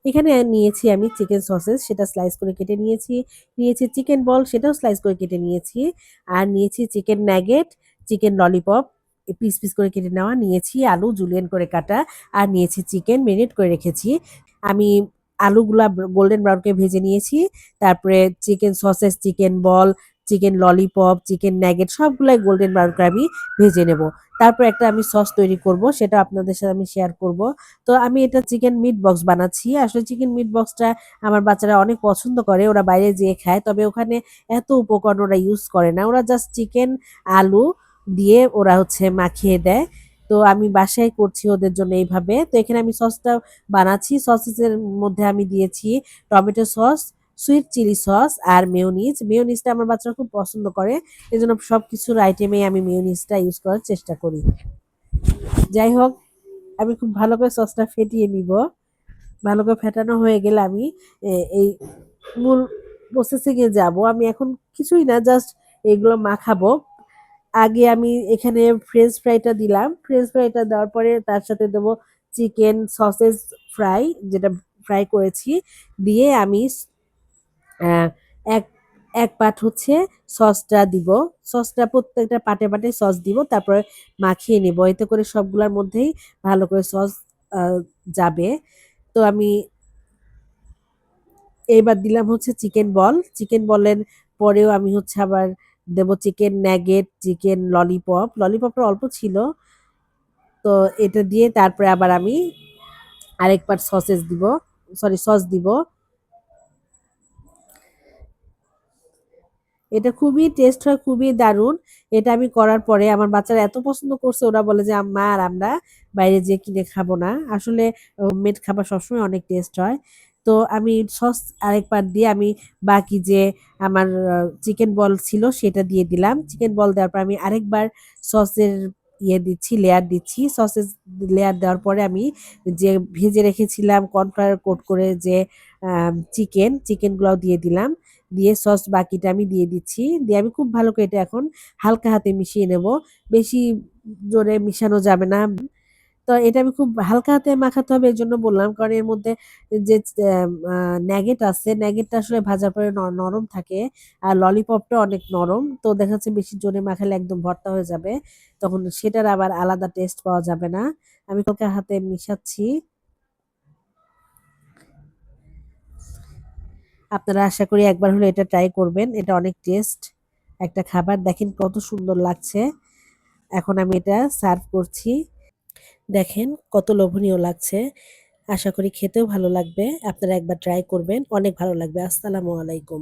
এখানে নিয়েছি আমি চিকেন সসেস, সেটা স্লাইস করে কেটে নিয়েছি। নিয়েছি চিকেন বল, সেটাও স্লাইস করে কেটে নিয়েছি। আর নিয়েছি chicken nugget, chicken lollipop piece, piece করে কেটে নেওয়া। নিয়েছি আলু জুলিয়েন করে কাটা। আর নিয়েছি চিকেন মেরিনেট করে রেখেছি। আমি আলুগুলা গোল্ডেন ব্রাউন করে ভেজে নিয়েছি। তারপরে চিকেন সসেস, চিকেন বল, চিকেন ললিপপ, চিকেন নাগেট সবগুলাই গোল্ডেন ব্রাউন করে আমি ভেজে নেব। তারপর একটা আমি সস তৈরি করব, সেটা আপনাদের সাথে আমি শেয়ার করব। তো আমি এটা চিকেন মিট বক্স বানাচ্ছি। আসলে চিকেন মিট বক্সটা আমার বাচ্চারা অনেক পছন্দ করে। ওরা বাইরে যেয়ে খায়। তবে ওখানে এত উপকরণ ওরা ইউজ করে না। ওরা জাস্ট চিকেন, আলু দিয়ে ওরা হচ্ছে মাখিয়ে দেয়। তো আমি বাসায় করছি ওদের জন্য এইভাবে। তো এখানে আমি সসটা বানাচ্ছি। সসেসের মধ্যে আমি দিয়েছি tomato sauce, sweet chilli sauce আর মেয়োনিজ। মেয়োনিজটা আমার বাচ্চারা খুব পছন্দ করে। এজন্য সবকিছুর আইটেমেই আমি মেয়োনিজটা ইউজ করার চেষ্টা করি। যাই হোক, আমি খুব ভালো করে সসটা ফেটিয়ে নিব। ভালো করে ফেটানো হয়ে গেলে আমি এই মূল প্রসেসিং এ যাব। আমি এখন কিছুই না, জাস্ট এগুলো মাখাবো। আগে আমি এখানে ফ্রেঞ্চ ফ্রাইটা দিলাম। ফ্রেঞ্চ ফ্রাইটা দেওয়ার পরে তার সাথে দেবো চিকেন সসেজ ফ্রাই, যেটা ফ্রাই করেছি। দিয়ে আমি আ এক এক পাট হচ্ছে সসটা দিব। সসটা প্রত্যেকটা পাটে, পাটে সস দিব। তারপরে মাখিয়ে নিব। এতে করে সবগুলার মধ্যেই ভালো করে সস আ যাবে। তো আমি এইবার দিলাম হচ্ছে চিকেন বল। চিকেন বলের পরেও আমি হচ্ছে আবার দেব চিকেন নাগেট, চিকেন ললিপপ। ললিপপটা অল্প ছিল। তো এটা দিয়ে তারপরে আবার আমি আরেক পাট সসেস দিব। সরি, সস দিব। এটা খুবই টেস্ট হয়, খুবই দারুণ। এটা আমি করার পরে আমার বাচ্চারা এত পছন্দ করছে, ওরা বলে যে, "আম্মা আর আমরা বাইরে যেয়ে কিনে খাবো না।" আসলে হোমমেড খাবার সবসময় অনেক টেস্ট হয়। তো আমি সস আরেক পাট দিয়ে আমি বাকি যে আমার চিকেন বল ছিল সেটা দিয়ে দিলাম। চিকেন বল দেওয়ার পর আমি আরেকবার সসের দিচ্ছি, লেয়ার দিচ্ছি। সসের লেয়ার দেওয়ার পরে আমি যে ভেজে রেখেছিলাম কর্নফ্লাওয়ার কোট করে যে চিকেনগুলাও দিয়ে দিলাম। দিয়ে সস বাকিটা আমি দিয়ে দিচ্ছি। দিয়ে আমি খুব ভালো করে এটা এখন হালকা হাতে মিশিয়ে নেব। বেশি জোরে মিশানো যাবে না। তো এটা আমি খুব হালকা হাতে মাখাতে হবে এজন্য বললাম। কারণ এর মধ্যে যে আ নাগেট আছে, নাগেটটা আসলে ভাজার পরে নরম থাকে। আর ললিপপটা অনেক নরম। তো দেখা যাচ্ছে বেশি জোরে মাখালে একদম ভর্তা হয়ে যাবে। তখন সেটার আবার আলাদা টেস্ট পাওয়া যাবে না। আমি হালকা হাতে মিশাচ্ছি। আপনারা আশা করি একবার হলে এটা ট্রাই করবেন। এটা অনেক টেস্ট একটা খাবার। দেখেন কত সুন্দর লাগছে। এখন আমি এটা সার্ভ করছি। দেখেন কত লোভনীয় লাগছে। আশা করি খেতেও ভালো লাগবে। আপনারা একবার ট্রাই করবেন। অনেক ভালো লাগবে। আসসালামু আলাইকুম।